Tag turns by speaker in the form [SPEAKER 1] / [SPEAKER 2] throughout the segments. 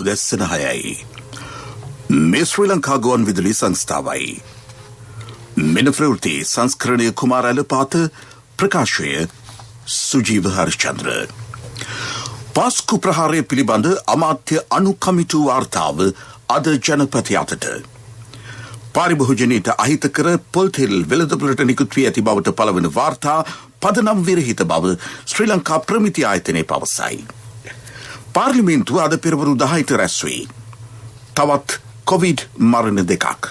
[SPEAKER 1] උදැස්සන 6යි. මේ ශ්‍රී ලංකා ගුවන් විදුලි සංස්ථාවයි. මෙන ප්‍රවෘත්ති සංස්කරණය කුමාරැල පාත ප්‍රකාශය සුජීව හර්ෂචන්ද්‍ර. පාස්කු ප්‍රහාරය පිළිබඳ අමාත්‍ය අනුකමිටු වාර්තාව අද ජනපති අතට. පාරිභෝජනයට අහිතකර පොල්තෙල් වෙළඳපොළට නිකුත් වී ඇති බවට පළවන වාර්තා පදනම් විරහිත බව ශ්‍රී ලංකා ප්‍රමිති ආයතනය පවසයි. පාර්ලිමේන්තුව අද පෙරවරු 10ට රැස් වී තවත් කොවිඩ් මරණ 2ක්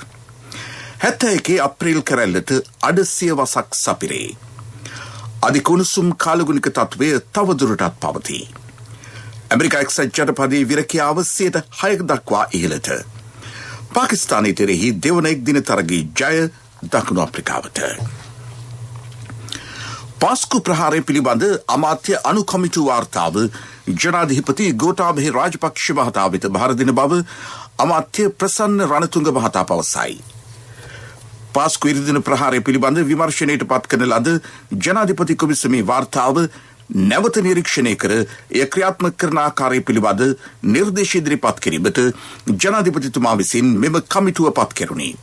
[SPEAKER 1] 71 අප්‍රේල් කරැල්ලට අඩසිය වසක් සපිරේ. අධිකුණුසුම් කාලගුණික තත්ත්වය තවදුරටත් පවතී. ඇමරිකා එක්සත් ජනපදයේ විරකියාව 6% දක්වා ඉහළට. පාකිස්තානයට එරෙහි දෙවන එක්දින තරගයේ ජය දකුණු අප්‍රිකාවට. පාස්කු ප්‍රහාරය පිළිබඳ අමාත්‍ය අනුකමිටු වාර්තාව ජනාධිපති ගෝඨාභය රාජපක්ෂ මහතා වෙත බහර දෙන බව අමාත්‍ය ප්‍රසන්න රණතුංග මහතා පවසයි. පාස්කු ඉරිදින ප්‍රහාරය පිළිබඳ විමර්ශනයට පත් කරන ලද ජනාධිපති කොමිසමේ වාර්තාව නැවත නිරීක්ෂණය කර එය ක්‍රියාත්මක කරන ආකාරය පිළිබඳ නිර්දේශ ඉදිරිපත් කිරීමට ජනාධිපතිතුමා විසින් මෙම කමිටුව පත් කෙරුණි.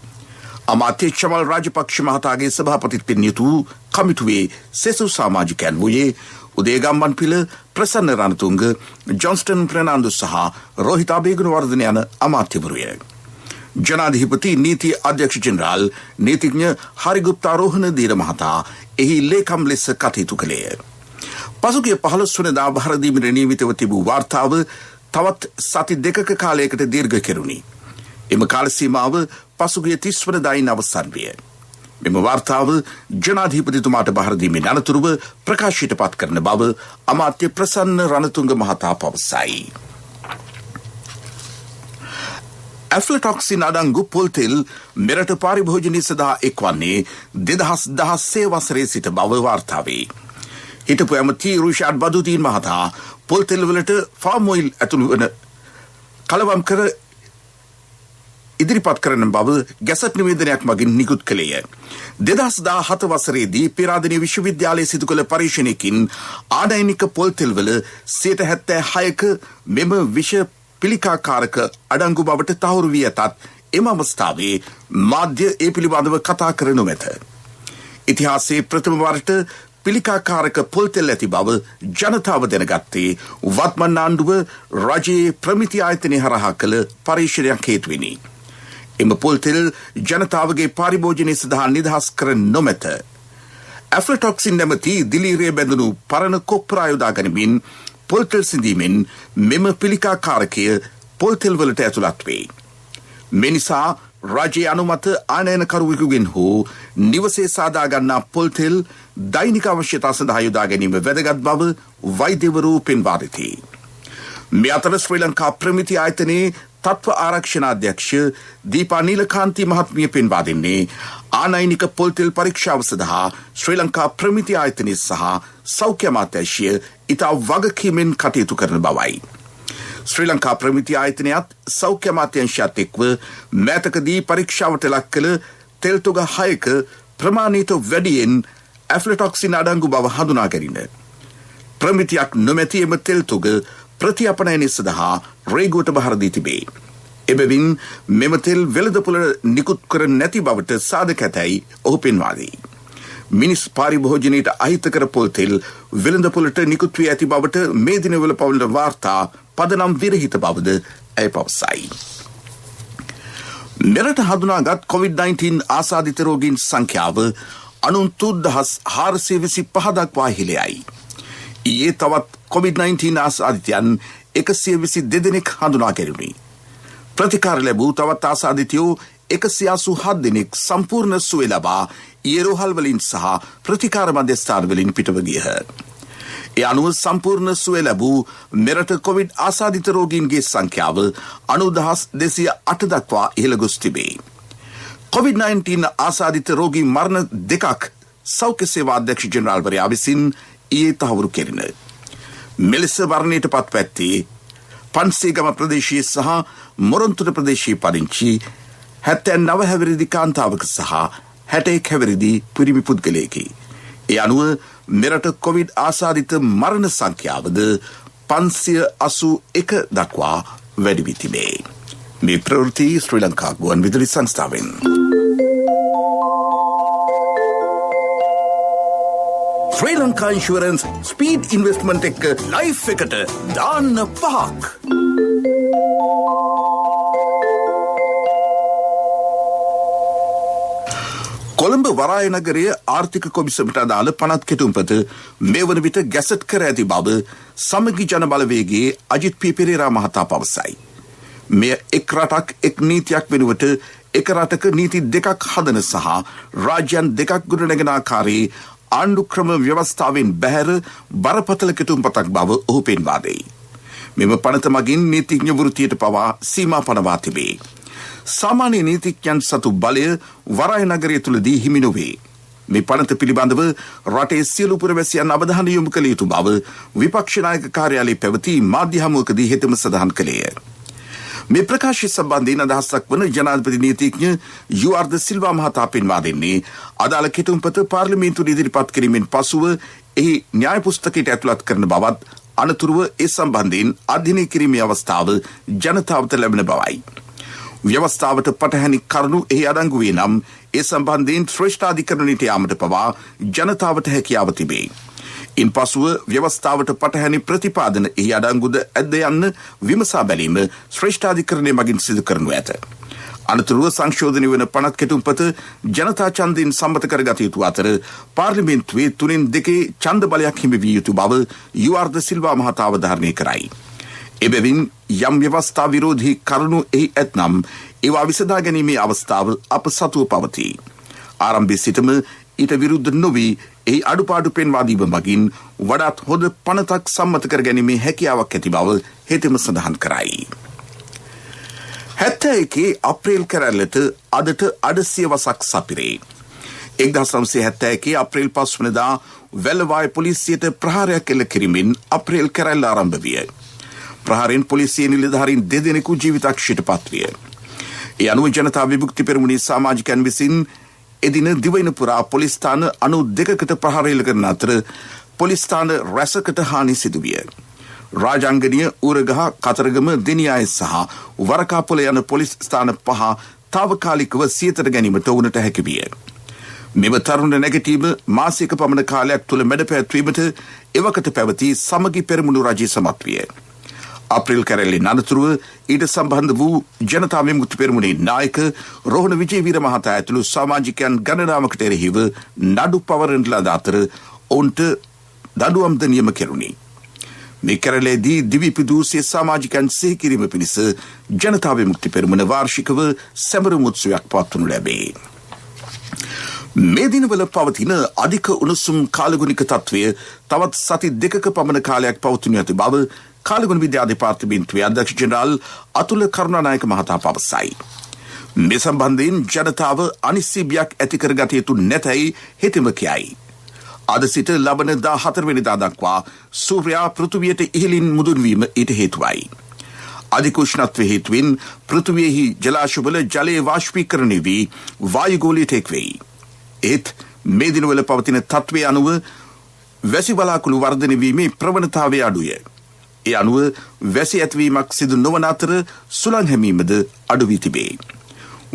[SPEAKER 1] අමාත්‍ය චමල් රාජපක්ෂ මහතාගේ සභාපතිත්වයෙන් යුතු කමිටුවේ සෙසු සමාජිකයන් වූයේ උදේගම්බන්පිල ප්‍රසන්න රණතුංග, ජොන්ස්ටන් ප්‍රනාන්දු සහ රෝහිතා බේගුණවර්ධන යන අමාත්‍යවරුය. ජනාධිපති නීති අධ්‍යක්ෂ ජෙනරාල් නීතිඥ හරිගුප්තා රෝහණ දීර මහතා එහි ලේකම් ලෙස කටයුතු කළේය. පසුගිය 15 වනදා බහර දීමට නියමිතව තිබූ වාර්තාව තවත් සති 2ක කාලයකට දීර්ඝ කෙරුණි. එම කාල සීමාව පසුගිය 30 වනදායින් අවසන් විය. මෙම වාර්තාව ජනාධිපතිතුමාට බහර දීමෙන් අනතුරුව ප්‍රකාශයට පත් කරන බව අමාත්‍ය ප්‍රසන්න රණතුංග මහතා පවසයි. ඇෆ්ලටොක්සින් අඩංගු පොල්තෙල් මෙරට පාරිභෝජනය සඳහා එක්වන්නේ 2016 වසරේ සිට බව වාර්තා වේ. හිටපු ඇමති රුෂාඩ් බදුදීන් මහතා පොල්තෙල් වලට ෆාම් ඔයිල් ඇතුළු වන කලවම් කර ඉදිරිපත් කරන බව ගැසට් නිවේදනයක් මගින් නිකුත් කළේය. 2017 වසරේදී පෙරාදෙණිය විශ්වවිද්‍යාලයේ සිදු කළ පරීක්ෂණයකින් ආනයනික පොල්තෙල් වල 76%ක මෙම විෂ පිළිකාකාරක අඩංගු බවට තහවුරු වී ඇතත් එම අවස්ථාවේ මාධ්‍ය ඒ පිළිබඳව කතා කර නොමැත. ඉතිහාසයේ ප්‍රථම වරට පිළිකාකාරක පොල්තෙල් ඇති බව ජනතාව දැනගත්තේ වත්මන් ආණ්ඩුව රජයේ ප්‍රමිති ආයතනය හරහා කළ පරීක්ෂණයක් හේතුවෙනි. එම පොල්තෙල් ජනතාවගේ පාරිභෝජනය සඳහා නිදහස් කර නොමැත. ඇෆ්ලටොක්සින් නැමැති දිලීරය බැඳුණු පරණ කොප්පරා යොදා ගනිමින් පොල්තෙල් සිඳීමෙන් මෙම පිළිකාකාරකය පොල්තෙල් වලට ඇතුළත් වේ. මේ නිසා රජයේ අනුමත ආනයනකරුවෙකුගෙන් හෝ නිවසේ සාදා ගන්නා පොල්තෙල් දෛනික අවශ්‍යතා සඳහා යොදා ගැනීම වැදගත් බව වෛද්‍යවරු පෙන්වා දෙති. මේ අතර ශ්‍රී ලංකා ප්‍රමිති ආයතනයේ තත්ත්ව ආරක්ෂණ අධ්‍යක්ෂ දීපා නීලකාන්ති මහත්මිය පෙන්වා දෙන්නේ ආනයනික පොල්තෙල් පරීක්ෂාව සඳහා ශ්‍රී ලංකා ප්‍රමිති ආයතනය සහ සෞඛ්‍ය අමාත්‍යාංශය ඉතා වගකීමෙන් කටයුතු කරන බවයි. ශ්‍රී ලංකා ප්‍රමිති ආයතනයත් සෞඛ්‍ය අමාත්‍යාංශයත් එක්ව මෑතකදී පරීක්ෂාවට ලක් කළ තෙල් තොග 6ක ප්‍රමාණිත වැඩියෙන් ඇෆ්ලටොක්සින් අඩංගු බව හඳුනා ගැනීම. ප්‍රමිතියක් නොමැති එම තෙල් තොග ප්‍රතිඅපනයනය සඳහා රේගුවට බහර දී තිබේ. එබැවින් මෙම තෙල් වෙළඳපොළ නිකුත් කර නැති බවට සාධක ඇතැයි ඔහු පෙන්වා දී. මිනිස් පාරිභෝජනයට අහිතකර පොල්තෙල් වෙළඳපොළට නිකුත් වී ඇති බවට මේ දිනවල පවන වාර්තා පදනම් විරහිත බවද ඇය පවසයි. මෙරට හඳුනාගත් COVID-19 ආසාදිත රෝගීන් සංඛ්‍යාව 93,425 දක්වා ඉහළයි. ඊයේ තවත් COVID-19 ආසාදිතයන් 122 දෙනෙක් හඳුනා ගැනුණි. ප්‍රතිකාර ලැබූ තවත් ආසාදිතයෝ 187 දෙනෙක් සම්පූර්ණ සුවය ලබා ඊරෝහල් වලින් සහ ප්‍රතිකාර මධ්‍යස්ථාන වලින් පිටව ගියහ. ඒ අනුව සම්පූර්ණ සුවය ලැබූ මෙරට කොවිඩ් ආසාදිත රෝගීන්ගේ සංඛ්‍යාව 90,208 දක්වා ඉහළ ගොස් තිබේ. COVID-19 ආසාදිත රෝගී මරණ 2ක් සෞඛ්‍ය සේවා අධ්‍යක්ෂ ජෙනරාල්වරයා විසින් ඊයේ තහවුරු කෙරින. මෙලෙස මරණයට පත්වැත්තේ පන්සේගම ප්‍රදේශයේ සහ මොරොන්තුර ප්‍රදේශයේ පදිංචි 79 හැවිරිදි කාන්තාවක සහ 61 හැවිරිදි පිරිමි පුද්ගලයෙකි. ඒ අනුව මෙරට කොවිඩ් ආසාදිත මරණ සංඛ්‍යාවද 581 දක්වා වැඩි වී තිබේ. මේ ප්‍රවෘත්ති ශ්‍රී ලංකා ගුවන් විදුලි සංස්ථාවෙන්. ශ්‍රී ලංකා ඉන්ෂුරන්ස් ස්පීඩ් ඉන්වෙස්ට්මන්ට් එක්ක ලයිෆ් එකට දාන්න 5ක්. කොළඹ වරාය නගරයේ ආර්ථික කොමිසමට අදාළ පනත් කෙටුම්පත මේ වන විට ගැසට් කර ඇති බව සමගි ජන බලවේගයේ අජිත් පී පෙරේරා මහතා පවසයි. මෙය එක් රටක් එක් නීතියක් වෙනුවට එක රටක නීති දෙකක් හදන සහ රාජ්‍යයන් දෙකක් ගොඩනැගෙන ආකාරයේ ආණ්ඩු ක්‍රම ව්‍යවස්ථාවෙන් බැහැර බරපතල කෙටුම්පතක් බව ඔහු පෙන්වා දෙයි. මෙම පනත මගින් නීතිඥ වෘත්තියට පවා සීමා පනවා තිබේ. සාමාන්‍ය නීතිඥයන් සතු බලය වරාය නගරය තුළදී හිමි නොවේ. මේ පනත පිළිබඳව රටේ සියලු පුරවැසියන් අවධානය යොමු කළ යුතු බව විපක්ෂ නායක කාර්යාලයේ පැවති මාධ්‍ය හමුවකදී හෙතෙම සඳහන් කළේය. මේ ප්‍රකාශය සම්බන්ධයෙන් අදහසක් වන ජනාධිපති නීතිඥ යූ.ආර්. ද සිල්වා මහතා පෙන්වා දෙන්නේ අදාළ කෙටුම්පත පාර්ලිමේන්තුවට ඉදිරිපත් කිරීමෙන් පසුව එහි න්‍යාය පුස්තකයට ඇතුළත් කරන බවත් අනතුරුව ඒ සම්බන්ධයෙන් අධ්‍යයනය කිරීමේ අවස්ථාව ජනතාවට ලැබෙන බවයි. ව්‍යවස්ථාවට පටහැනි කරුණු එහි අඩංගු වේ නම් ඒ සම්බන්ධයෙන් ශ්‍රේෂ්ඨාධිකරණයට යාමට පවා ජනතාවට හැකියාව තිබේ. ඉන්පසුව ව්‍යවස්ථාවට පටහැනි ප්‍රතිපාදන එහි අඩංගුද ඇද්ද යන්න විමසා බැලීම ශ්‍රේෂ්ඨාධිකරණය මගින් සිදු කරනු ඇත. අනතුරුව සංශෝධනය වන පනත් කෙටුම්පත ජනතා ඡන්දයෙන් සම්මත කරගත යුතු අතර පාර්ලිමේන්තුවේ 3/2 ඡන්ද බලයක් හිමි විය යුතු බව යූ.ආර්. ද සිල්වා මහතා අවධාරණය කරයි. එබැවින් යම් ව්‍යවස්ථා විරෝධී කරුණු එහි ඇතනම් ඒවා විසඳා ගැනීමේ අවස්ථාව අප සතුව පවතී. ආරම්භයේ සිටම ඊට විරුද්ධ නොවී එහි අඩුපාඩු පෙන්වා දීම මගින් වඩාත් හොඳ පනතක් සම්මත කර ගැනීමේ හැකියාවක් ඇති බව හෙතෙම සඳහන් කරයි. 71 අප්‍රේල් කැරැල්ලට අදට අඩසිය වසක් සපිරේ. 1971 අප්‍රේල් 5 වනදා වැල්ලවාය පොලිසියට ප්‍රහාරයක් එල්ල කිරීමෙන් අප්‍රේල් කැරැල්ල ආරම්භ විය. ප්‍රහාරයෙන් පොලිසිය නිලධාරීන් 2 දෙනෙකු ජීවිතක්ෂයට පත්විය. ඒ අනුව ජනතා විමුක්ති පෙරමුණේ සමාජිකයන් විසින් එදින දිවයින පුරා පොලිස් ස්ථාන 92කට ප්‍රහාර එල්ල කරන අතර පොලිස් ස්ථාන රැසකට හානි සිදුවිය. රාජාංගනීය ඌරගහ කතරගම දෙනියාය සහ වරකාපොළ යන පොලිස් ස්ථාන 5 తాවකාලිකව සියතට ගැනීමට වුණට හැකි විය. මෙම තරුණ නැගිටීම මාසික පමණ කාලයක් තුළ මැඩ පැවැත්වීමට එවකට පැවති සමගි පෙරමුණු රජය සමත් විය. අප්‍රේල් කැරැල්ලෙන් අනතුරුව ඊට සම්බන්ධ වූ ජනතා විමුක්ති පෙරමුණේ නායක රෝහණ විජේවීර මහතා ඇතුළු සමාජිකයන් ගණනාවකට එරෙහිව නඩු පවරන ලද අතර ඔවුන්ට දඩුවම්ද නියම කෙරුණි. මේ කැරැල්ලේදී දිවිපිදූ සිය සමාජිකයන් සිහි කිරීම පිණිස ජනතා විමුක්ති පෙරමුණ වාර්ෂිකව සැමරුම් උත්සවයක් පවත්වනු ලැබේ. මේ දිනවල පවතින අධික උණුසුම් කාලගුණික තත්ත්වය තවත් සති 2ක පමණ කාලයක් පවතිනු ඇති බව කාලගුණ විද්‍යා දෙපාර්තමේන්තුවේ අධ්‍යක්ෂ ජෙනරාල් අතුල කරුණානායක මහතා පවසයි. මේ සම්බන්ධයෙන් ජනතාව අනිශ්චි බියක් ඇති කරගත යුතු නැතැයි හෙතෙම කියයි. අද සිට ලබන 14 වෙනිදා දක්වා සූර්යයා පෘථිවියට ඉහළින් මුදුන්වීම ඊට හේතුවයි. අධික උෂ්ණත්වය හේතුවෙන් පෘථිවියෙහි ජලාශවල ජලයේ වාෂ්පීකරණය වී වායුගෝලයට එක්වෙයි. ඒත් මේ දිනවල පවතින තත්ත්වය අනුව වැසි වලාකුළු වර්ධනය වීමේ ප්‍රවණතාවය අඩුය. ඒ අනුව වැසි ඇතිවීමක් සිදු නොවන අතර සුළං හැමීමද අඩු වී තිබේ.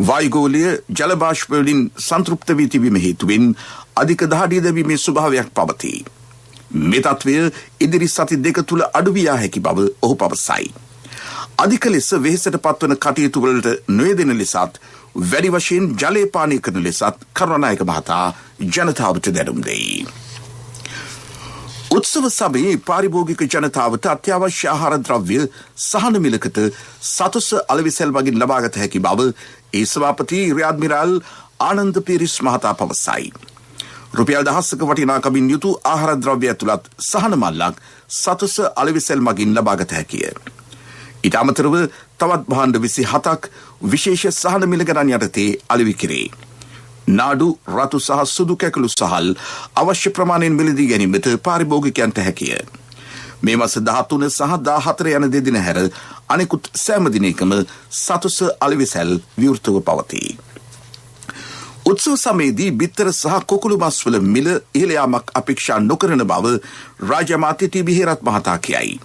[SPEAKER 1] වායුගෝලය ජල බාෂ්ප වලින් සන්තෘප්ත වී තිබීම හේතුවෙන් අධික දහඩිය දැවීමේ ස්වභාවයක් පවතී. මේ තත්ත්වය ඉදිරි සති 2 තුළ අඩු විය හැකි බව ඔහු පවසයි. අධික ලෙස වෙහෙසට පත්වන කටයුතු වලට නොයෙදෙන ලෙසත් වැඩි වශයෙන් ජලය පානය කරන ලෙසත් කරුණානායක මහතා ජනතාවට දැනුම් දෙයි. උත්සව සමයේ පාරිභෝගික ජනතාවට අත්‍යවශ්‍ය ආහාර ද්‍රව්‍ය සහන මිලකට සතුස අලවිසැල් වගින් ලබාගත හැකි බව ඒ සභාපති රියාඩ් මිරාල් ආනන්ද පීරිස් මහතා පවසයි. රුපියල් 1000ක වටිනාකමින් යුතු ආහාර ද්‍රව්‍ය ඇතුළත් සහන මල්ලක් සතුස අලවිසැල් මගින් ලබාගත හැකිය. ඊට අමතරව තවත් භාණ්ඩ 27ක් විශේෂ සහන මිල ගණන් යටතේ අලෙවි කෙරේ. නාඩු රතු සහ සුදු කැකුළු සහල් අවශ්‍ය ප්‍රමාණයෙන් මිලදී ගැනීමට පාරිභෝගිකයන්ට හැකිය. මේ මාස 13 සහ 14 යන දෙදින හැර අනෙකුත් සෑම දිනයකම සතුස අලෙවිසැල් විවෘතව පවතී. උත්සව සමයේදී බිත්තර සහ කොකුළු මස් වල මිල ඉහළ යාමක් අපේක්ෂා නොකරන බව රාජ්‍ය අමාත්‍ය ටී.බී. හේරත් මහතා කියයි.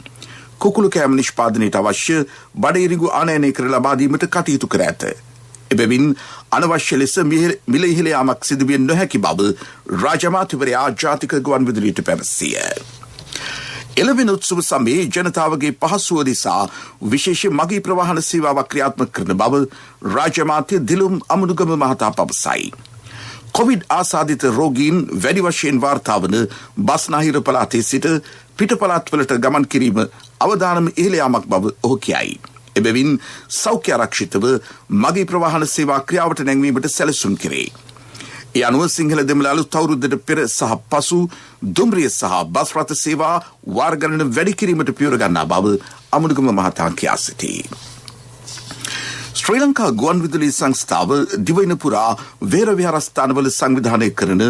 [SPEAKER 1] කුකුළු කෑම නිෂ්පාදනයට අවශ්‍ය බඩඉරිඟු ආනයනය කර ලබා දීමට කටයුතු කර ඇත. එබැවින් අනවශ්‍ය ලෙස මිල ඉහළ යාමක් සිදුවිය නොහැකි බව රාජ්‍ය අමාත්‍යවරයා ජාතික ගුවන් විදුලියට පැවසිය. එළවෙන උත්සව සමයේ ජනතාවගේ පහසුව නිසා විශේෂ මගී ප්‍රවාහන සේවාවක් ක්‍රියාත්මක කරන බව රාජ්‍ය අමාත්‍ය දිලුම් අමුණුගම මහතා පවසයි. කොවිඩ් ආසාදිත රෝගීන් වැඩි වශයෙන් වාර්තා වන බස්නාහිර පළාතේ සිට පිට පළාත්වලට ගමන් කිරීම අවදානම ඉහළ යාමක් බව ඔහු කියයි. එබැවින් සෞඛ්‍ය ආරක්ෂිතව මගී ප්‍රවාහන සේවා ක්‍රියාවට නැංවීමට සැලසුම් කෙරේ. ඒ අනුව සිංහල දෙමළ අලුත් අවුරුද්දට පෙර සහ පසු දුම්රිය සහ බස් රථ සේවා වාර ගණන වැඩි කිරීමට පියවර ගන්නා බව අමුණුගම මහතා කියා සිටී. ශ්‍රී ලංකා ගුවන් විදුලි සංස්ථාව දිවයින පුරා වේර විහාරස්ථානවල සංවිධානය කරන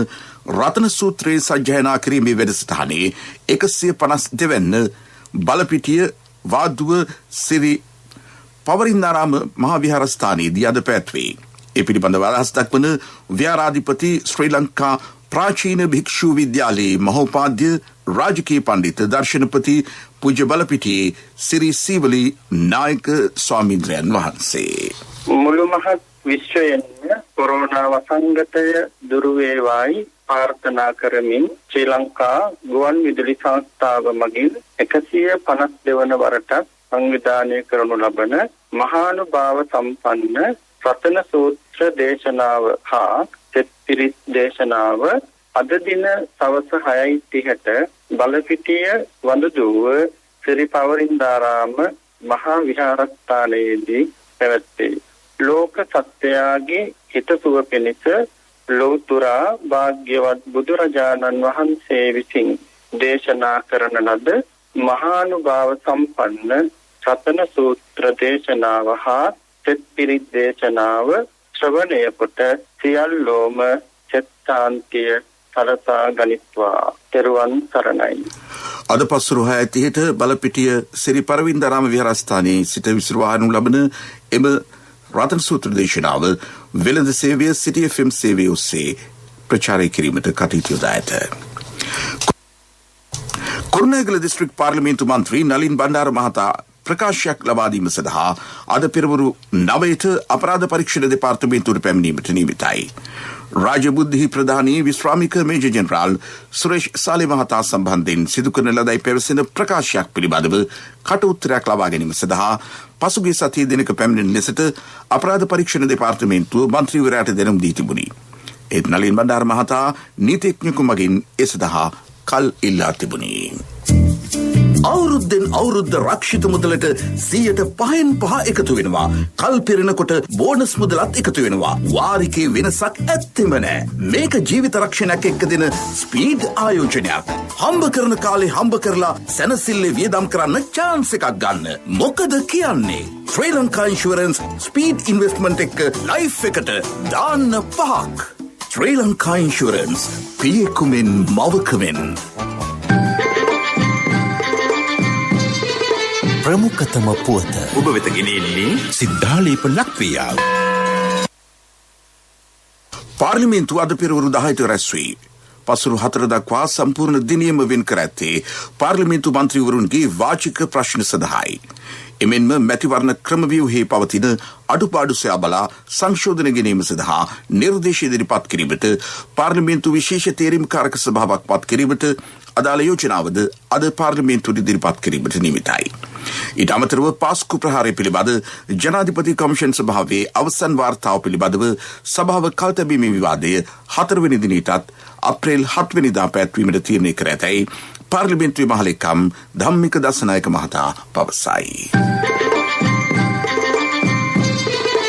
[SPEAKER 1] රතන සූත්‍රයේ සජ්ජායනා කිරීමේ වැඩසටහනේ 152 වෙනි බලපිටිය වාදුව සිරි පවරින්නාරාම මහා විහාරස්ථානයේදී අද පැවැත්වේ. ඒ පිළිබඳව අදහස් දක්වන ව්‍යාරාධිපති ශ්‍රී ලංකා ප්‍රාචීන භික්ෂු විද්‍යාලයේ මහෝපාද්‍ය රාජකීය පණ්ඩිත දර්ශනපති පූජ්‍ය බලපිටියේ සිරි සීවලි නායක ස්වාමීන්ද්‍රයන් වහන්සේ
[SPEAKER 2] මුළු මහත් විශ්වයෙන් කොරෝනා වසංගතය දුරු වේවායි ප්‍රාර්ථනා කරමින් ශ්‍රී ලංකා ගුවන් විදුලි සංස්ථාව මගින් 152 වන වරට සංවිධානය කරනු ලබන මහානුභාව සම්පන්න රතන සූත්‍ර දේශනාව හා සෙත් පිරිත් දේශනාව අද දින සවස 6:30ට බලපිටිය වඳුදුව සිරි පවරින්දාරාම මහා විහාරස්ථානයේදී පැවැත්වේ. ලෝක සත්‍යයාගේ හිතසුව පිණිස ලෝතුරා භාග්‍යවත් බුදුරජාණන් වහන්සේ විසින් දේශනා කරන ලද මහානුභාව සම්පන්න රතන සූත්‍ර දේශනාව හා සෙත් පිරිත් දේශනාව ශ්‍රවණය කොට සියල්ලෝම සත්‍යාන්තිය සලසා ගනිත්වා. තෙරුවන් සරණයි.
[SPEAKER 1] අද පස්වරු 6:30ට බලපිටිය සිරි පරවින්දාරාම විහාරස්ථානයේ සිට විසිරවානු ලබන එම රතන සූත්‍ර දේශනාව වෙළඳ සේවය සිටි FM සේවය ඔස්සේ ප්‍රචාරය කිරීමට කටයුතු යොදා ඇත. කුරුණෑගල දිස්ත්‍රික් පාර්ලිමේන්තු මන්ත්‍රී නලින් බණ්ඩාර මහතා ප්‍රකාශයක් ලබා දීම සඳහා අද පෙරවරු 9ට අපරාධ පරීක්ෂණ දෙපාර්තමේන්තුවට පැමිණීමට නියමිතයි. රාජ්‍ය බුද්ධි ප්‍රධානී විශ්‍රාමික මේජර් ජෙනරාල් සුරේෂ් සාලේ මහතා සම්බන්ධයෙන් සිදු කරන ලදයි පැවසෙන ප්‍රකාශයක් පිළිබඳව කට උත්තරයක් ලබා ගැනීම සඳහා පසුගිය සතියේ දිනක පැමිණෙන ලෙසට අපරාධ පරීක්ෂණ දෙපාර්තමේන්තුව මන්ත්‍රීවරයාට දැනුම් දී තිබුණි. ඒත් නලින් බණ්ඩාර මහතා නීතිඥයෙකු මගින් ඒ සඳහා කල් ඉල්ලා තිබුණි. අවුරුද්දෙන් අවුරුද්ද රක්ෂිත මුදලට 5% එකතු වෙනවා. කල් පිරෙනකොට බෝනස් මුදලත් එකතු වෙනවා. වාරිකේ වෙනසක් ඇත්තෙම නෑ. මේක ජීවිත රක්ෂණයක් එක්ක දෙන ස්පීඩ් ආයෝජනයක්. හම්බ කරන කාලේ හම්බ කරලා සැනසille වියදම් කරන්න chance එකක් ගන්න. මොකද කියන්නේ? ශ්‍රී ලංකා ඉන්ෂුරන්ස් ස්පීඩ් ඉන්වෙස්ට්මන්ට් එක්ක ලයිෆ් එකට දාන්න 5ක්. ශ්‍රී ලංකා ඉන්ෂුරන්ස් පියෙකුමෙන් මවකමෙන්.
[SPEAKER 3] ප්‍රමුඛතම පුවත ඔබ වෙත ගෙනෙන්නේ සිද්ධාලේප ලක්වියාව.
[SPEAKER 1] පාර්ලිමේන්තුව අද පෙරවරු 10ට රැස් වී පසුරු 4 දක්වා සම්පූර්ණ දිනයම වෙන් කර ඇත්තේ පාර්ලිමේන්තු මන්ත්‍රීවරුන්ගේ වාචික ප්‍රශ්න සඳහායි. එමෙන්ම මැතිවරණ ක්‍රමව්‍යුහයේ පවතින අඩුපාඩු සොයා බලා සංශෝධන ගැනීම සඳහා නිර්දේශ ඉදිරිපත් කිරීමට පාර්ලිමේන්තු විශේෂ තේරීම්කාරක සභාවක් පත් කිරීමට අදාළ යෝජනාවද අද පාර්ලිමේන්තුවට ඉදිරිපත් කිරීමට නියමිතයි. ඊට අමතරව පාස්කු ප්‍රහාරය පිළිබඳ ජනාධිපති කමිෂන් සභාවේ අවසන් වාර්තාව පිළිබඳව සභාව කල්තැබීමේ විවාදය 4 වෙනි දිනයටත් අප්‍රේල් 7 වෙනිදා පැවැත්වීමට තීරණය කර ඇතැයි පාර්ලිමේන්තුවේ මහලේකම් ධම්මික දසනායක මහතා පවසයි.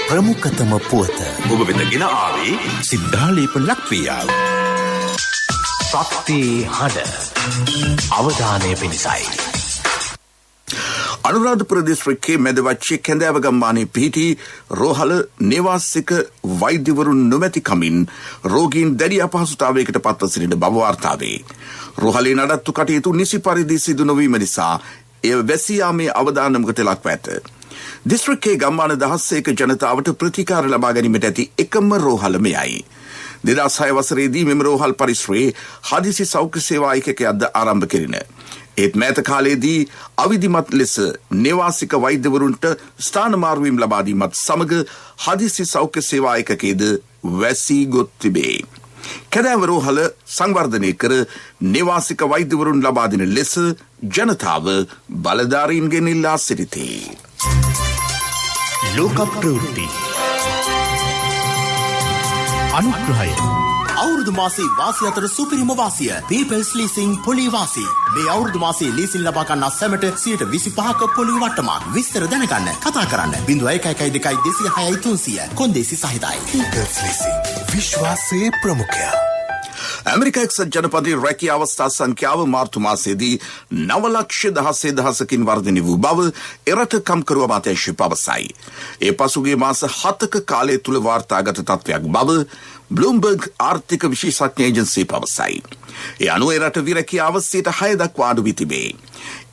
[SPEAKER 3] ප්‍රමුඛතම පුවත ඔබ වෙත ගෙන ආවේ සිද්ධාලේප ලක්වියාව. ශක්ති හඬ අවධානය පිණිසයි.
[SPEAKER 1] අනුරාධපුර දිස්ත්‍රික්කයේ මැදවච්චේ කැඳෑව ගම්මානයේ පිහිටි රෝහල නේවාසික වෛද්‍යවරුන් නොමැති කමින් රෝගීන් දැඩි අපහසුතාවයකට පත්ව සිටින බව වාර්තා වේ. රෝහලේ නඩත්තු කටයුතු නිසි පරිදි සිදු නොවීම නිසා එය වැසී යාමේ අවදානමකට ලක්ව ඇත. දිස්ත්‍රික්කයේ ගම්මාන 16ක ජනතාවට ප්‍රතිකාර ලබා ගැනීමට ඇති එකම රෝහල මෙයයි. 2006 වසරේදී මෙම රෝහල් පරිසරයේ හදිසි සෞඛ්‍ය සේවා ඒකකයක්ද ආරම්භ කෙරින. ඒත් මෑත කාලයේදී අවිධිමත් ලෙස නේවාසික වෛද්‍යවරුන්ට ස්ථාන මාරුවීම් ලබා දීමත් සමග හදිසි සෞඛ්‍ය සේවා ඒකකයේද වැසී ගොත් තිබේ. කැදෑවරෝහල සංවර්ධනය කර නේවාසික වෛද්‍යවරුන් ලබා දෙන ලෙස ජනතාව බලධාරීන්ගෙන් ඉල්ලා සිටිති.
[SPEAKER 3] ලෝක ප්‍රවෘත්ති අනුග්‍රහය අවුරුදු මාසේ වාසිය අතර සුපිරිම වාසිය People's Leasing පොලි වාසී. මේ අවුරුදු මාසේ ලීසින් ලබා ගන්නා සැමට 25% පොලි වට්ටමක්. විස්තර දැනගන්න කතා කරන්න 0112 206 300 කොන්දේසි සහිතයි. People's Leasing විශ්වාසයේ ප්‍රමුඛයා.
[SPEAKER 1] ඇමරිකා එක්සත් ජනපදයේ රැකියා අවස්ථා සංඛ්‍යාව මාර්තු මාසයේදී 9,16,000කින් වර්ධනය වූ බව එරට කම්කරු අමාත්‍යාංශය පවසයි. ඒ පසුගිය මාස 7ක කාලය තුල වාර්තාගත තත්ත්වයක් බව බ්ලූම්බර්ග් ආර්ථික විශේෂඥ ඒජන්සිය පවසයි. ඒ අනුව එරට විරැකියාව 6% දක්වා අඩු වී තිබේ.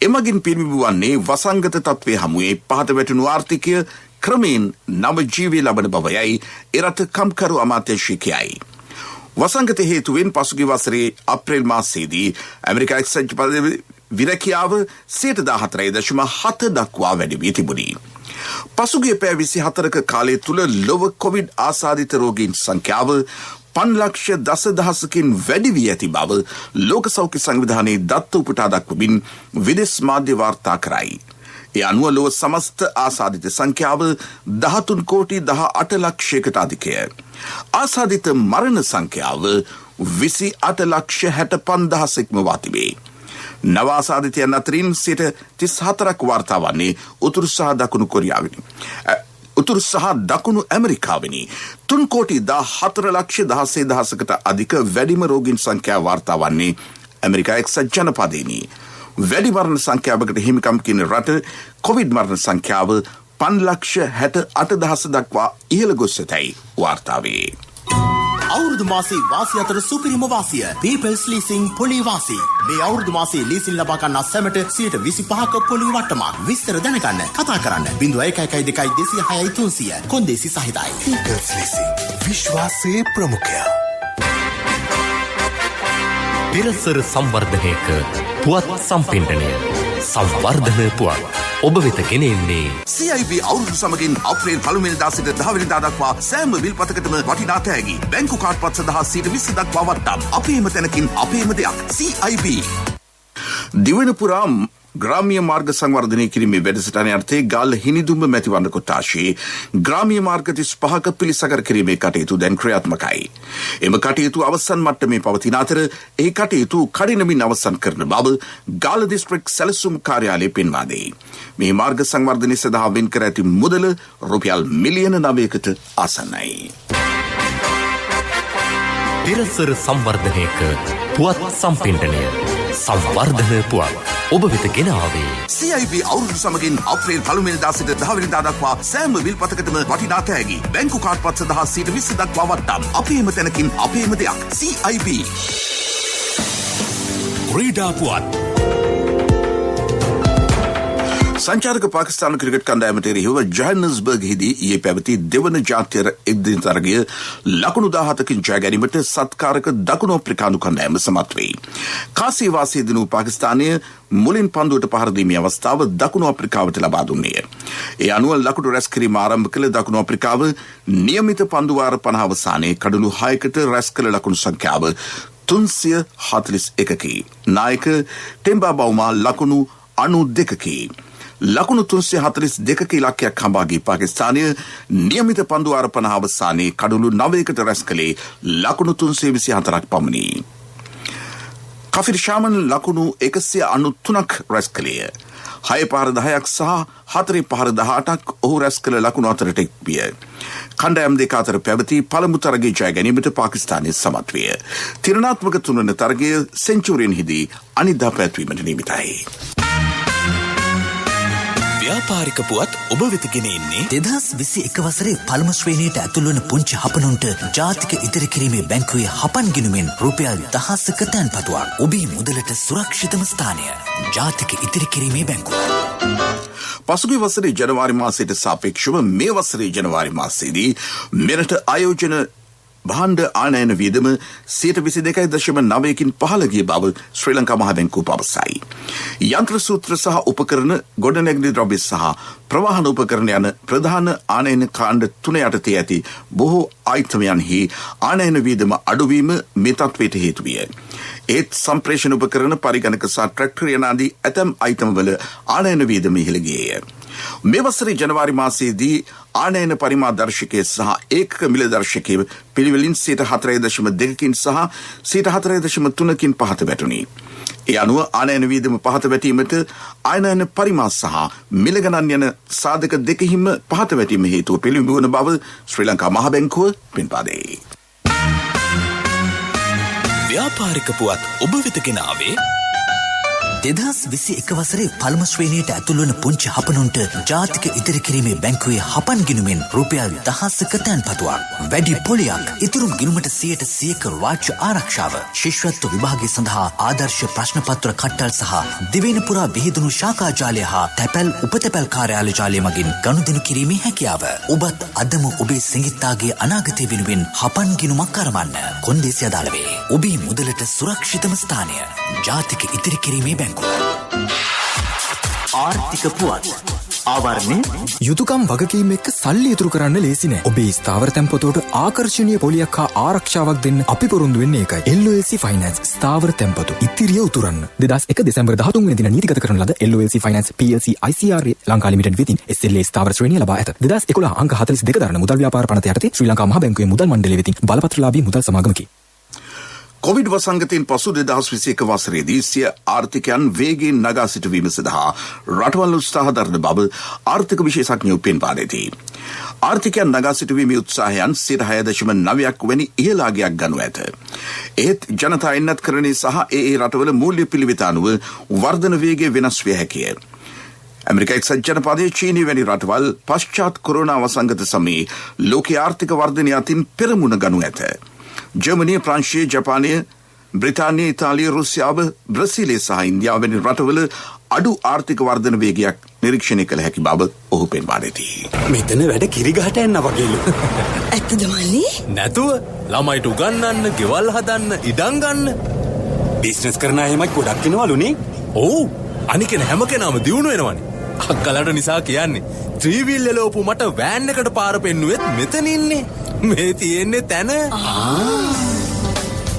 [SPEAKER 1] එමගින් පිරිමිබුවන්නේ වසංගත තත්ත්වයේ හමුවේ පහත වැටුණු ආර්ථිකය ක්‍රමයෙන් නව ජීවය ලබන බවයයි එරට කම්කරු අමාත්‍යාංශය කියයි. වසංගත හේතුවෙන් පසුගිය වසරේ අප්‍රේල් මාසයේදී ඇමරිකා එක්සත් ජනපදයේ විරැකියාව 14.7 දක්වා වැඩි වී තිබුණි. පසුගිය පැය 24ක කාලය තුල ලොව කොවිඩ් ආසාදිත රෝගීන් සංඛ්‍යාව 5,10,000කින් වැඩි වී ඇති බව ලෝක සෞඛ්‍ය සංවිධානයේ දත්ත උපුටා දක්වමින් විදේශ මාධ්‍ය වාර්තා කරයි. ඒ අනුව ලොව සමස්ත ආසාදිත සංඛ්‍යාව 13,18,00,000කට අධිකය. ආසාදිත මරණ සංඛ්‍යාව 28,65,000 ඉක්මවා තිබේ. නව ආසාදිතයන් අතරින් 34% වාර්තා වන්නේ උතුරු සහ දකුණු කොරියාවෙනි. උතුරු සහ දකුණු ඇමරිකාවෙනි. 3,14,16,000කට අධික වැඩිම රෝගීන් සංඛ්‍යාව වාර්තා වන්නේ ඇමරිකා එක්සත් ජනපදයෙනි. වැඩි මරණ සංඛ්‍යාවකට හිමිකම් කියන රට කොවිඩ් මරණ සංඛ්‍යාව 5,68,000 දක්වා ඉහළ ගොස් ඇතැයි වාර්තා වේ.
[SPEAKER 3] අවුරුදු මාසේ වාසිය අතර සුපිරිම වාසිය People's Leasing පොලි වාසී. මේ අවුරුදු මාසේ ලීසින් ලබා ගන්නා සැමට 25% පොලි වට්ටමක්. විස්තර දැනගන්න කතා කරන්න 0112 206 300 කොන්දේසි සහිතයි. People's Leasing විශ්වාසයේ ප්‍රමුඛයා. පෙරසර සංවර්ධනයක පුවත් සම්පින්ඩනය සංවර්ධන පුවත් ඔබ වෙත ගෙනෙන්නේ
[SPEAKER 1] CIB අවුරුදු සමගින් අප්‍රේල් 1 වෙනිදා සිට 10 වෙනිදා දක්වා සෑම විල්පතකටම වටිනා තෑගි බැංකු කාඩ් පත් සඳහා 20% දක්වා වට්ටම් අපේම තැනකින් අපේම දෙයක් CIB. දිවයින පුරා ග්‍රාමීය මාර්ග සංවර්ධනය කිරීමේ වැඩසටහනේ අර්ථයේ ගාල්ල හිනිදුම්බ මැතිවරණ කොට්ටාශයේ ග්‍රාමීය මාර්ග 35ක පිළිසකර කිරීමේ කටයුතු දැන් ක්‍රියාත්මකයි. එම කටයුතු අවසන් මට්ටමේ පවතින අතර ඒ කටයුතු කඩිනමින් අවසන් කරන බව ගාල්ල දිස්ත්‍රික් සැලසුම් කාර්යාලය පෙන්වා දෙයි. මේ මාර්ග සංවර්ධනය සඳහා වෙන් කර ඇති මුදල රුපියල් මිලියන 9කට ආසන්නයි.
[SPEAKER 3] පෙරසර සංවර්ධනයක පුවත් සම්පින්ඩනය සංවර්ධන පුවත් ඔබ වෙත ගෙන ආවේ
[SPEAKER 1] CIB අවුරුදු සමගින් අප්‍රේල් 1 වෙනිදා සිට 10 වෙනිදා දක්වා සෑම විල්පතකටම වටිනා තෑගි බැංකු කාඩ් පත් සඳහා 20% දක්වා වට්ටම් අපේම තැනකින් අපේම දෙයක් CIB.
[SPEAKER 3] ක්‍රීඩා පුවත්
[SPEAKER 1] සංචාරක පාකිස්තාන ක්‍රිකට් කණ්ඩායමට එරෙහිව ජොහන්ස්බර්ග්හිදී ඊයේ පැවති දෙවන ජාත්‍යන්තර එක්දින තරගය ලකුණු 17කින් ජය ගැනීමට සත්කාරක දකුණු අප්‍රිකානු කණ්ඩායම සමත් වෙයි. කාසිය වාසී දිනු පාකිස්තානය මුලින් පන්දුවට පහර දීමේ අවස්ථාව දකුණු අප්‍රිකාවට ලබා දුන්නේය. ඒ අනුව ලකුණු රැස් කිරීම ආරම්භ කළ දකුණු අප්‍රිකාව නියමිත පන්දු වාර 50 අවසානයේ කඩලු 6කට රැස් කළ ලකුණු සංඛ්‍යාව 341කි. නායක ටෙම්බා බවුමා ලකුණු 92කි. ලකුණු 342ක ඉලක්කයක් හඹාගී පාකිස්තානය නියමිත පන්දු වාර 50 අවසානයේ කඩලු 9කට රැස් කළේ ලකුණු 324ක් පමණි. කෆිර් ෂාමන් ලකුණු 193ක් රැස් කළේය. 6 පහර 10ක් සහ 4 පහර 18ක් ඔහු රැස් කළ ලකුණු අතරට එක්විය. කණ්ඩායම් දෙක අතර පැවති පළමු තරගයේ ජය ගැනීමට පාකිස්තානය සමත් විය. තිරණාත්මක තුන්වන තරගය සෙන්චුරියන්හිදී අනිද්දා පැවැත්වීමට නියමිතයි.
[SPEAKER 3] ව්‍යාපාරික පුවත් ඔබ වෙත ගෙන එන්නේ
[SPEAKER 4] 2021 වසරේ පළමු ශ්‍රේණියට ඇතුළු වන පුංචි හපනුන්ට ජාතික ඉදිරි කිරීමේ බැංකුවේ හපන් ගිණුමෙන් රුපියල් 1000ක තැන්පතුවක්. ඔබේ මුදලට සුරක්ෂිතම ස්ථානය ජාතික ඉදිරි කිරීමේ බැංකුව.
[SPEAKER 1] පසුගිය වසරේ ජනවාරි මාසයට සාපේක්ෂව මේ වසරේ ජනවාරි මාසයේදී මෙරට ආයෝජන භාණ්ඩ ආනයන වියදම 22.9% පහළ ගිය බව ශ්‍රී ලංකා මහ බැංකුව පවසයි. යන්ත්‍ර සූත්‍ර සහ උපකරණ, ගොඩනැගිලි ද්‍රව්‍ය සහ ප්‍රවාහන උපකරණ යන ප්‍රධාන ආනයන කාණ්ඩ 3 යටතේ ඇති බොහෝ ආයතනයන්හි ආනයන වියදම අඩුවීම මේ තත්ත්වයට හේතු විය. ඒත් සම්ප්‍රේෂණ උපකරණ, පරිගණක සහ ට්‍රැක්ටර් යන ආදී ඇතැම් අයිතම්වල ආනයන වියදම ඉහළ ගියේය. මේ වසරේ ජනවාරි මාසයේදී ආනයන පරිමාදර්ශකය සහ ඒකක මිල දර්ශකය පිළිවෙලින් 4.2% සහ 4.3% පහත වැටුණි. ඒ අනුව ආනයන වියදම පහත වැටීමට ආනයන පරිමා සහ මිල ගණන් යන සාධක දෙකෙහිම පහත වැටීම හේතුව පිළිබිඹු වන බව ශ්‍රී ලංකා මහ බැංකුව පෙන්වා දෙයි.
[SPEAKER 4] ව්‍යාපාරික පුවත් ඔබ වෙත ගෙනාවේ 2021 වසරේ පළමු ශ්‍රේණියට ඇතුළු වන පුංචි හපනුන්ට ජාතික ඉදිරි කිරීමේ බැංකුවේ හපන් ගිණුමෙන් රුපියල් 1000ක තැන්පතුවක්. වැඩි පොලියක්, ඉතුරුම් ගිණුමට 100% රාජ්‍ය ආරක්ෂාව, ශිෂ්‍යත්ව විභාගය සඳහා ආදර්ශ ප්‍රශ්න පත්‍ර කට්ටල් සහ දිවයින පුරා විහිදුණු ශාඛා ජාලය හා තැපැල් උපතැපැල් කාර්යාලය ජාලය මගින් ගනුදෙනු කිරීමේ හැකියාව. ඔබත් අදම ඔබේ සිඟිත්තාගේ අනාගතය වෙනුවෙන් හපන් ගිණුමක් අරමන්න. කොන්දේසි අදාළ වේ. ඔබේ මුදලට සුරක්ෂිතම ස්ථානය ජාතික ඉදිරි කිරීමේ බැංකුව. ආර්ථික පුවත් ආවරණය
[SPEAKER 5] යුතුයකම් වගකීම් එක්ක සල්ලි ඉතුරු කරන්න ලේසි නෑ. ඔබේ ස්ථාවර තැන්පතට ආකර්ෂණීය පොලියක් හා ආරක්ෂාවක් දෙන්න අපි පොරොන්දු වෙන්නේ ඒකයි. LOLC Finance ස්ථාවර තැන්පතු ඉතිරිය උතුරන්න. 2001 දෙසැම්බර් 13 වෙනි දින නීතිගත කරන ලද LOLC Finance PLC ICRA Lanka limited වෙතින් SLA ස්ථාවර ශ්‍රේණිය ලබා ඇත. 2011 අංක 42 දරන මුදල් ව්‍යාපාර පනත යටතේ ශ්‍රී ලංකා මහ බැංකුවේ මුදල් මණ්ඩලය වෙතින් බලපත්‍රලාභී මුදල් සමාගමකි.
[SPEAKER 1] කොවිඩ් වසංගතයෙන් පසු 2021 වසරේදී සිය ආර්ථිකයන් වේගයෙන් නගා සිටුවීම සඳහා රටවල් උත්සාහ දරන බව ආර්ථික විශේෂඥයෝ පෙන්වා දෙති. ආර්ථිකයන් නගා සිටුවීමේ උත්සාහයන් 6.9% වැනි ඉහළ අගයක් ගනු ඇත. ඒත් ජනතා එන්නත්කරණය සහ ඒ රටවල මූල්‍ය පිළිවෙත අනුව වර්ධන වේගය වෙනස් විය හැකිය. ඇමරිකා එක්සත් ජනපදයේ චීනය වැනි රටවල් පශ්චාත් කොරෝනා වසංගත සමයේ ලෝකීය ආර්ථික වර්ධනය අතින් පෙරමුණ ගනු ඇත. ජර්මනිය, ප්‍රංශය, ජපානය, බ්‍රිතාන්‍ය, ඉතාලිය, රුසියාව, බ්‍රසීලය සහ ඉන්දියාව වැනි රටවල අඩු ආර්ථික වර්ධන වේගයක් නිරීක්ෂණය කළ හැකි බව ඔහු පෙන්වා දෙති.
[SPEAKER 6] මෙතන වැඩ කිරිගහට යන්න වගේලු.
[SPEAKER 7] ඇත්තද මල්ලි?
[SPEAKER 8] නැතුව ළමයිට උගන්වන්න, ගෙවල් හදන්න, ඉඩම් ගන්න.
[SPEAKER 6] බිස්නස් කරන අයමයි ගොඩක් වෙනවලුනේ.
[SPEAKER 8] ඔව්. අනිකන හැම කෙනාම දියුණු වෙනවනේ. අක්කලට නිසා කියන්නේ ත්‍රිවිල් එලෝපු මට වෑන් එකට පාර පෙන්නුවෙත් මෙතන ඉන්නේ. මේ තියෙන්නේ තැන.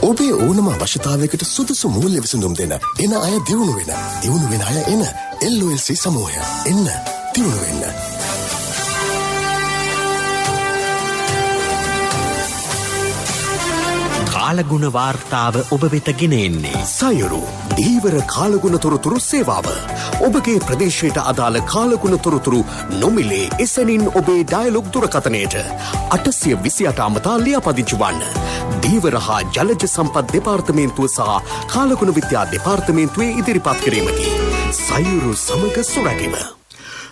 [SPEAKER 9] ඔබේ ඕනම අවශ්‍යතාවයකට සුදුසු මූල්‍ය විසඳුම් දෙන එන අය දියුණු වෙන අය එන LOLC සමූහය. එන්න දියුණු වෙන්න.
[SPEAKER 4] කාලගුණ වාර්තාව ඔබ වෙත ගෙන එන්නේ
[SPEAKER 3] සයුරු දීවර කාලගුණ තොරතුරු සේවාව. ඔබගේ ප්‍රදේශයට අදාළ කාලගුණ තොරතුරු නොමිලේ එසැනින් ඔබේ ඩයලොග් දුරකථනයට 828 අමතා ලියාපදිංචි වන්න. දීවර හා ජලජ සම්පත් දෙපාර්තමේන්තුව සහ කාලගුණ විද්‍යා දෙපාර්තමේන්තුවේ ඉදිරිපත් කිරීමකි. සයුරු සමග සුරැකීම.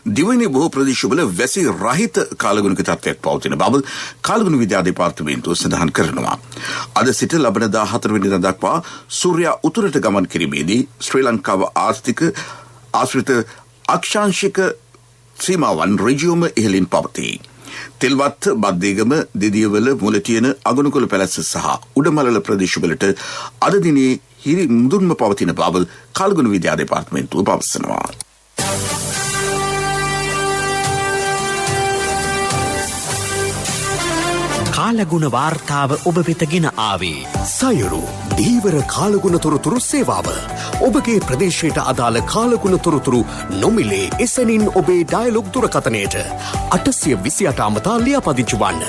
[SPEAKER 1] දිවයිනේ බොහෝ ප්‍රදේශවල වැසි රහිත කාලගුණක තත්ත්වයක් පවතින බව කාලගුණ විද්‍යා දෙපාර්තමේන්තුව සඳහන් කරනවා. අද සිට ලබන 14 වෙනිදා දක්වා සූර්යා උතුරට ගමන් කිරීමේදී ශ්‍රී ලංකාව ආශ්‍රිත අක්ෂාංශික සීමාවන් ඍජුවම ඉහළින් පවතී. තෙල්වත්, බද්දේගම, දෙදියවල, මුලතියන, අගනුකොළ පැලැස්ස සහ උඩමලල ප්‍රදේශවලට අද දිනේ හිරි මුදුන්ම පවතින බව කාලගුණ විද්‍යා දෙපාර්තමේන්තුව පවසනවා.
[SPEAKER 4] කාලගුණ වාර්තාව ඔබ වෙත ගෙන ආවේ
[SPEAKER 3] සයුරු දීවර කාලගුණ තොරතුරු සේවාව. ඔබගේ ප්‍රදේශයට අදාළ කාලගුණ තොරතුරු නොමිලේ එසැනින් ඔබේ ඩයලොග් දුරකථනයට 828 අමතා ලියාපදිංචි වන්න.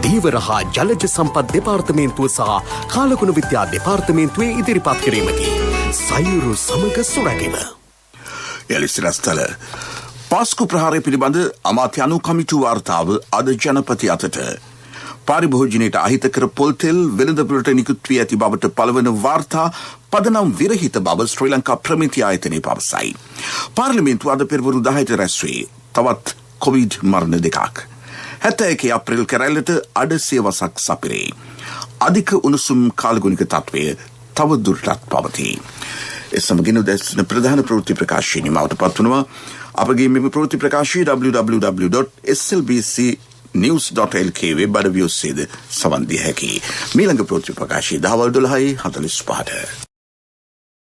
[SPEAKER 3] දීවර හා ජලජ සම්පත් දෙපාර්තමේන්තුව සහ කාලගුණ විද්‍යා දෙපාර්තමේන්තුවේ ඉදිරිපත් කිරීමකි. සයුරු සමග සුරැකීම.
[SPEAKER 1] යලිසිරස්තල පාස්කු ප්‍රහාරය පිළිබඳ අමාත්‍ය අනුකමිටු වාර්තාව අද ජනපති අතට. පාරිභෝජනයට අහිතකර පොල්තෙල් වෙළඳපොළට නිකුත් වී ඇති බවට පළවන වාර්තා පදනම් විරහිත බව ශ්‍රී ලංකා ප්‍රමිති ආයතනය පවසයි. පාර්ලිමේන්තුව අද පෙරවරු 10ට රැස් වේ. තවත් කොවිඩ් මරණ දෙකක්. 71 අප්‍රේල් කැරැල්ලට අඩ සියවසක් සපිරේ. අධික උණුසුම් කාලගුණික තත්ත්වය තව දුරටත් පවතී. ඒ සමගින් උදැසන ප්‍රධාන ප්‍රවෘත්ති ප්‍රකාශය නිමවට පත් වනවා. අපගේ මෙම ප්‍රවෘත්ති ප්‍රකාශය www.slbc news.lk වෙබ් අඩවිය ඔස්සේද සවන් දිය හැකියි. මීළඟ ප්‍රවෘත්ති ප්‍රකාශය දහවල් 12:45ට.